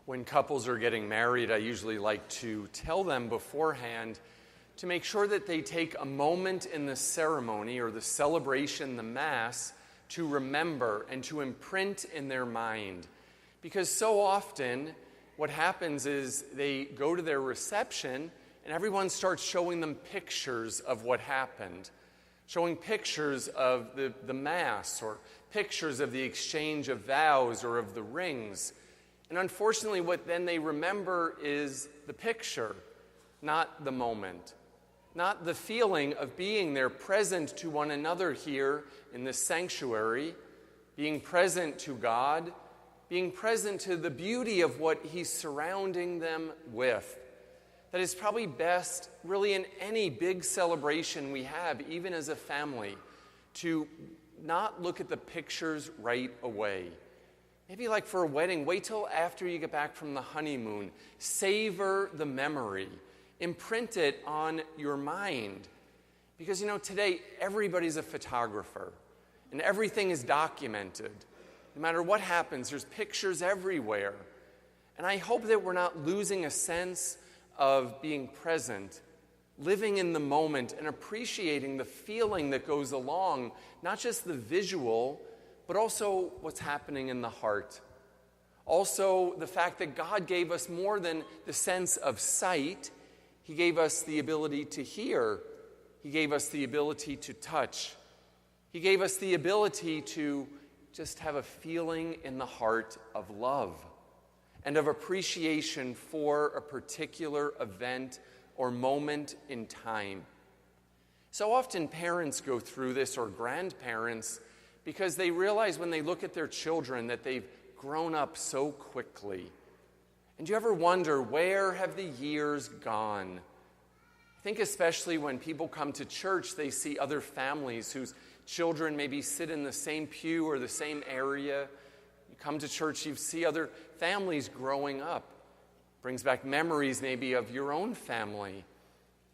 When couples are getting married, I usually like to tell them beforehand to make sure that they take a moment in the ceremony or the celebration, the Mass, to remember and to imprint in their mind. Because so often what happens is they go to their reception and everyone starts showing them pictures of what happened, showing pictures of the Mass or pictures of the exchange of vows or of the rings. And unfortunately, what then they remember is the picture, not the moment, not the feeling of being there present to one another here in this sanctuary, being present to God, being present to the beauty of what He's surrounding them with. That is probably best, really, in any big celebration we have, even as a family, to not look at the pictures right away. Maybe like for a wedding, wait till after you get back from the honeymoon. Savor the memory. Imprint it on your mind. Because, today everybody's a photographer and everything is documented. No matter what happens, there's pictures everywhere. And I hope that we're not losing a sense of being present, living in the moment and appreciating the feeling that goes along, not just the visual, but also what's happening in the heart. Also, the fact that God gave us more than the sense of sight. He gave us the ability to hear. He gave us the ability to touch. He gave us the ability to just have a feeling in the heart of love and of appreciation for a particular event or moment in time. So often parents go through this, or grandparents, because they realize when they look at their children that they've grown up so quickly. And do you ever wonder, where have the years gone? I think especially when people come to church, they see other families whose children maybe sit in the same pew or the same area. You come to church, you see other families growing up. Brings back memories maybe of your own family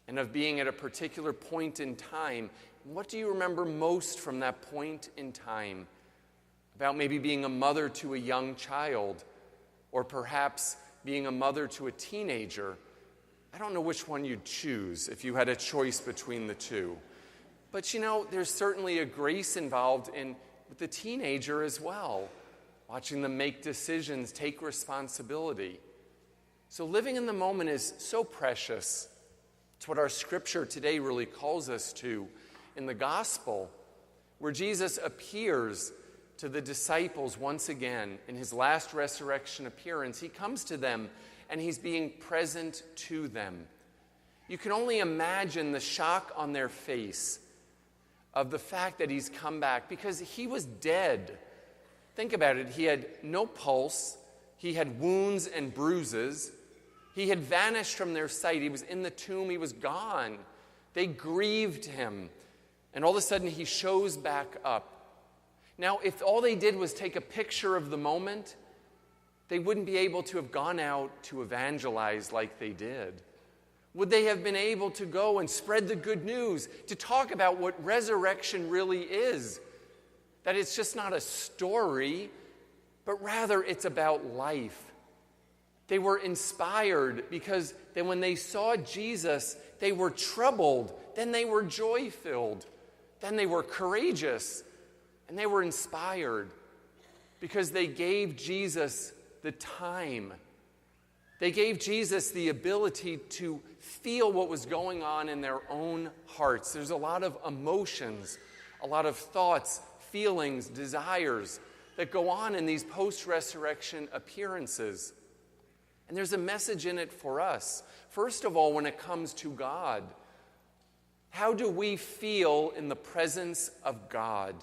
and of being at a particular point in time. What do you remember most from that point in time? About maybe being a mother to a young child, or perhaps being a mother to a teenager. I don't know which one you'd choose if you had a choice between the two. But there's certainly a grace involved with the teenager as well, watching them make decisions, take responsibility. So living in the moment is so precious. It's what our scripture today really calls us to in the gospel, where Jesus appears to the disciples once again in his last resurrection appearance. He comes to them and he's being present to them. You can only imagine the shock on their face of the fact that he's come back, because he was dead. Think about it. He had no pulse. He had wounds and bruises. He had vanished from their sight. He was in the tomb. He was gone. They grieved him. And all of a sudden, he shows back up. Now, if all they did was take a picture of the moment, they wouldn't be able to have gone out to evangelize like they did. Would they have been able to go and spread the good news, to talk about what resurrection really is? That it's just not a story, but rather it's about life. They were inspired because then when they saw Jesus, they were troubled. Then they were joy-filled. Then they were courageous. And they were inspired because they gave Jesus the time. They gave Jesus the ability to feel what was going on in their own hearts. There's a lot of emotions, a lot of thoughts, feelings, desires that go on in these post-resurrection appearances. And there's a message in it for us. First of all, when it comes to God, how do we feel in the presence of God?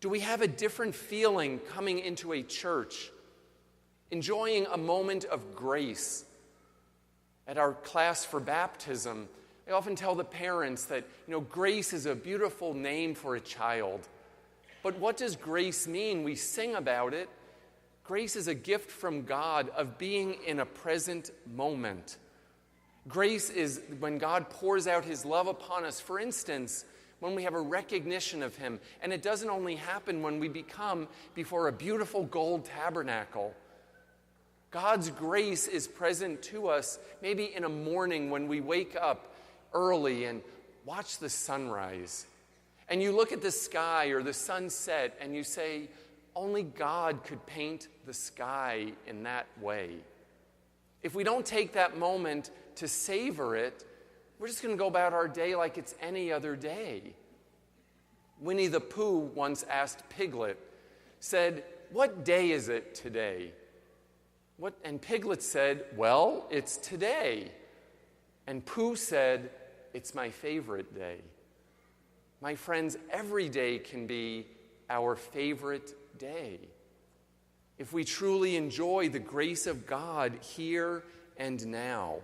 Do we have a different feeling coming into a church, enjoying a moment of grace? At our class for baptism, I often tell the parents that, grace is a beautiful name for a child. But what does grace mean? We sing about it. Grace is a gift from God of being in a present moment. Grace is when God pours out his love upon us. For instance, when we have a recognition of him. And it doesn't only happen when we become before a beautiful gold tabernacle. God's grace is present to us maybe in a morning when we wake up early and watch the sunrise. And you look at the sky or the sunset and you say, only God could paint the sky in that way. If we don't take that moment to savor it, we're just going to go about our day like it's any other day. Winnie the Pooh once asked Piglet, said, "What day is it today?" And Piglet said, "Well, it's today." And Pooh said, "It's my favorite day." My friends, every day can be our favorite day. If we truly enjoy the grace of God here and now.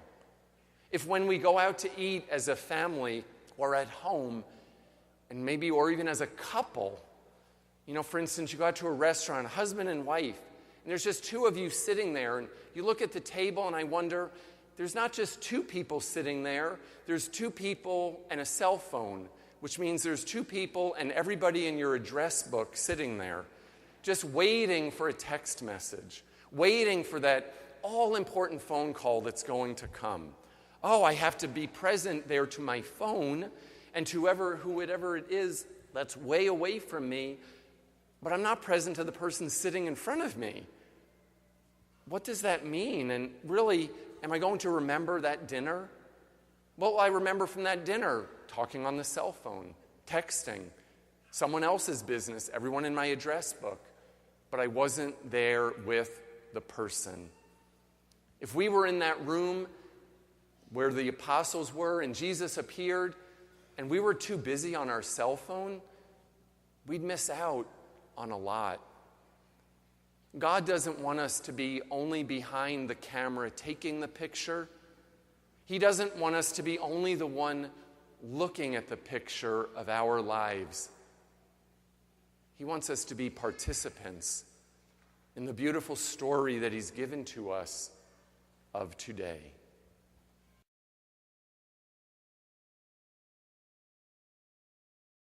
If when we go out to eat as a family or at home, and maybe or even as a couple, for instance, you go out to a restaurant, husband and wife, and there's just two of you sitting there, and you look at the table and I wonder, there's not just two people sitting there, there's two people and a cell phone, which means there's two people and everybody in your address book sitting there, just waiting for a text message, waiting for that all-important phone call that's going to come. Oh, I have to be present there to my phone and to whoever it is that's way away from me, but I'm not present to the person sitting in front of me. What does that mean? And really, am I going to remember that dinner? What will I remember from that dinner? Talking on the cell phone, texting, someone else's business, everyone in my address book, but I wasn't there with the person. If we were in that room where the apostles were and Jesus appeared and we were too busy on our cell phone, we'd miss out on a lot. God doesn't want us to be only behind the camera taking the picture. He doesn't want us to be only the one looking at the picture of our lives. He wants us to be participants in the beautiful story that He's given to us of today.